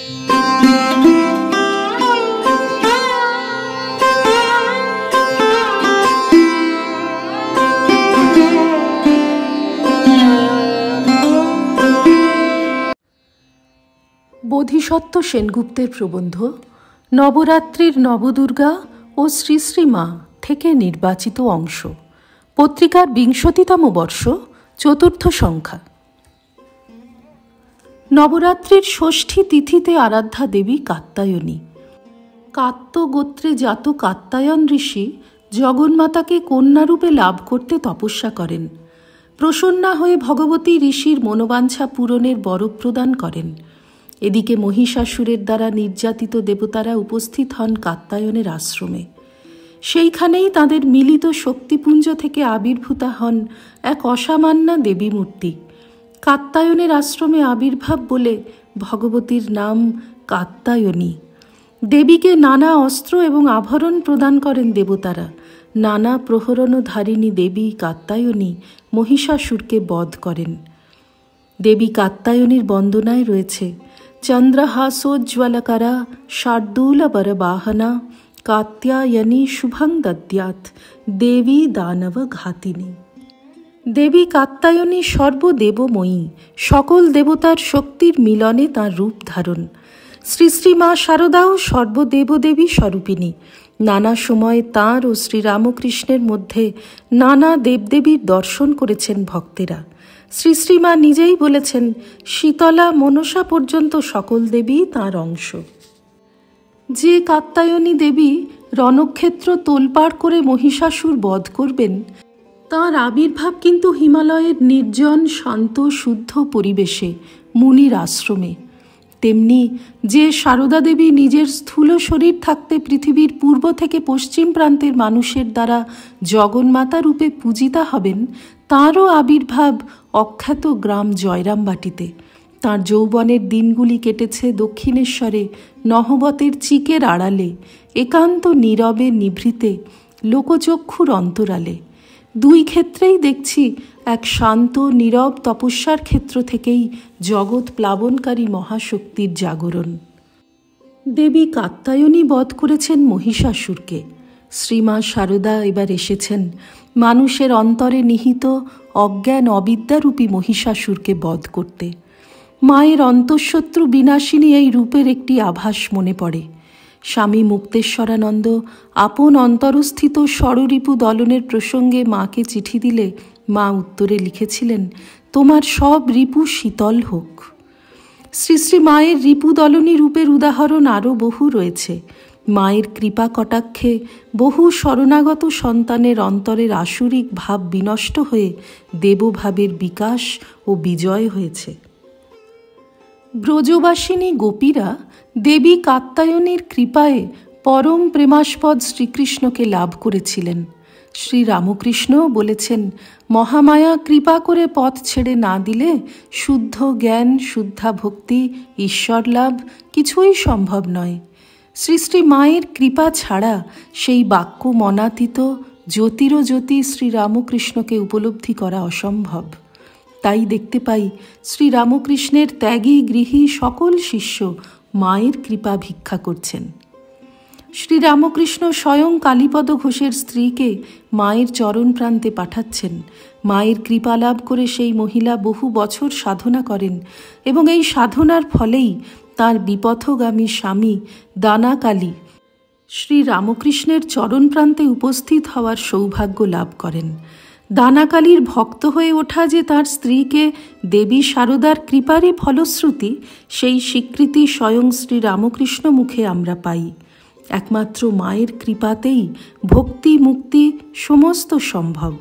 বোধিসত্ত্ব সেনগুপ্তের প্রবন্ধ নবরাত্রির নবদুর্গা ও শ্রী শ্রীমা থেকে নির্বাচিত অংশ, পত্রিকার ২০তম বর্ষ, চতুর্থ সংখ্যা। নবরাত্রির ষষ্ঠী তিথিতে আরাধ্যা দেবী কাত্যায়নী। কাত্য গোত্রে জাত কাত্যায়ন ঋষি জগন্মাতাকে কন্যারূপে লাভ করতে তপস্যা করেন। প্রসন্না হয়ে ভগবতী ঋষির মনোবাঞ্ছা পূরণের বর প্রদান করেন। এদিকে মহিষাসুরের দ্বারা নির্যাতিত দেবতারা উপস্থিত হন কাত্যায়নের আশ্রমে। সেইখানেই তাদের মিলিত শক্তিপুঞ্জ থেকে আবির্ভূতা হন এক অসামান্যা দেবী মূর্তি। কাত্যায়নের আশ্রমে আবির্ভাব বলে ভগবতীর নাম কাত্যায়নী। দেবীকে নানা অস্ত্র এবং আভরণ প্রদান করেন দেবতারা। নানা প্রহরণধারিণী দেবী কাত্যায়নী মহিষাসুরকে বধ করেন। দেবী কাত্যায়নীর বন্দনায় রয়েছে চন্দ্রহাসোজ্জ্বলকরা শার্দূলবর বাহনা কাত্যায়নী শুভং দদ্যাৎ দেবী দানব ঘাতিনী। দেবী কাত্যায়নী সর্বদেবময়ী, সকল দেবতার শক্তির মিলনে তাঁর রূপ ধারণ। শ্রী শ্রীমা শারদাও সর্বদেবদেবী স্বরূপিণী। নানা সময়ে তাঁর ও শ্রীরামকৃষ্ণের মধ্যে নানা দেবদেবীর দর্শন করেছেন ভক্তেরা। শ্রী শ্রীমা নিজেই বলেছেন, শীতলা মনসা পর্যন্ত সকল দেবী তাঁর অংশ। যে কাত্যায়নী দেবী রণক্ষেত্র তোলপাড় করে মহিষাসুর বধ করবেন, তাঁর আবির্ভাব কিন্তু হিমালয়ের নির্জন শান্ত শুদ্ধ পরিবেশে, মুনির আশ্রমে। তেমনি যে সারদা দেবী নিজের স্থূল শরীর থাকতে পৃথিবীর পূর্ব থেকে পশ্চিম প্রান্তের মানুষের দ্বারা জগন্মাতা রূপে পূজিতা হবেন, তাঁরও আবির্ভাব অখ্যাত গ্রাম জয়রামবাটিতে। তাঁর যৌবনের দিনগুলি কেটেছে দক্ষিণেশ্বরে নহবতের চিকের আড়ালে, একান্ত নীরবে নিভৃতে, লোকচক্ষুর অন্তরালে। দুই ক্ষেত্রেই দেখছি এক শান্ত নীরব তপস্যার ক্ষেত্র থেকেই জগৎ প্লাবনকারী মহাশক্তির জাগরণ। দেবী কাত্যায়নী বধ করেছেন মহিষাসুরকে। শ্রীমা শারদা এবার এসেছেন মানুষের অন্তরে নিহিত অজ্ঞান অবিদ্যারূপী মহিষাসুরকে বধ করতে। মায়ের অন্তঃশত্রু বিনাশিনী এই রূপের একটি আভাস মনে পড়ে। স্বামী মুক্তেশ্বরানন্দ আপন অন্তরস্থিত ষড়রিপু দলনের প্রসঙ্গে মাকে চিঠি দিলে মা উত্তরে লিখেছিলেন, তোমার সব রিপু শীতল হোক। শ্রী শ্রী মায়ের রিপু দলনী রূপের উদাহরণ আরও বহু রয়েছে। মায়ের কৃপা কটাক্ষে বহু শরণাগত সন্তানের অন্তরের আসুরিক ভাব বিনষ্ট হয়ে দেবভাবের বিকাশ ও বিজয় হয়েছে। ব্রজবাসিনী গোপীরা দেবী কাত্যায়নীর কৃপায় পরম প্রেমাস্পদ শ্রীকৃষ্ণকে লাভ করেছিলেন। শ্রীরামকৃষ্ণ বলেছেন, মহামায়া কৃপা করে পথ ছেড়ে না দিলে শুদ্ধ জ্ঞান, শুদ্ধা ভক্তি, ঈশ্বর লাভ কিছুই সম্ভব নয়। শ্রী শ্রী মায়ের কৃপা ছাড়া সেই বাক্য মনাতীত জ্যোতিরও জ্যোতি শ্রীরামকৃষ্ণকে উপলব্ধি করা অসম্ভব। তাই দেখতে পাই শ্রীরামকৃষ্ণের ত্যাগী গৃহী সকল শিষ্য মায়ের কৃপা ভিক্ষা করছেন। শ্রীরামকৃষ্ণ স্বয়ং কালীপদ ঘোষের স্ত্রীকে মায়ের চরণ প্রান্তে পাঠাচ্ছেন। মায়ের কৃপা লাভ করে সেই মহিলা বহু বছর সাধনা করেন এবং এই সাধনার ফলেই তাঁর বিপথগামী স্বামী দানাকালী শ্রীরামকৃষ্ণের চরণ প্রান্তে উপস্থিত হওয়ার সৌভাগ্য লাভ করেন। দানাকালীর ভক্ত হয়ে ওঠা যে তাঁর স্ত্রীকে দেবী শারদার কৃপারই ফলশ্রুতি, সেই স্বীকৃতি স্বয়ং শ্রীরামকৃষ্ণ মুখে আমরা পাই। একমাত্র মায়ের কৃপাতেই ভক্তি মুক্তি সমস্ত সম্ভব।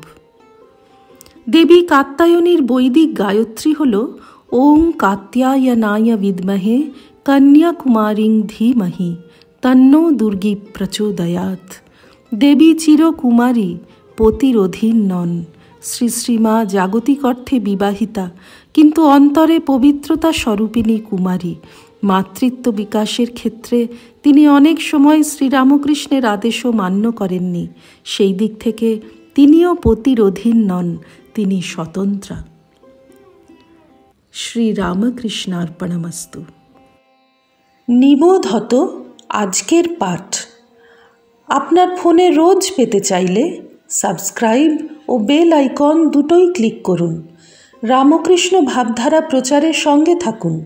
দেবী কাত্যায়নীর বৈদিক গায়ত্রী হল ওং কাত্যায়নায় বিদ্মহে কন্যাকুমারিং ধীমহি তন্নো দুর্গী প্রচোদয়াৎ। দেবী চিরকুমারী, পতির অধীন নন। শ্রী শ্রীমা জাগতিক অর্থে বিবাহিতা, কিন্তু অন্তরে পবিত্রতা স্বরূপিণী কুমারী। মাতৃত্ব বিকাশের ক্ষেত্রে তিনি অনেক সময় শ্রীরামকৃষ্ণের আদেশও মান্য করেননি। সেই দিক থেকে তিনিও পতির অধীন নন, তিনি স্বতন্ত্রা। শ্রীরামকৃষ্ণার্পণমস্তু। নিবোধত আজকের পাঠ। আপনার ফোনে রোজ পেতে চাইলে সাবস্ক্রাইব ও বেল আইকন দুটোই ক্লিক করুন। রামকৃষ্ণ ভাবধারা প্রচারের সঙ্গে থাকুন।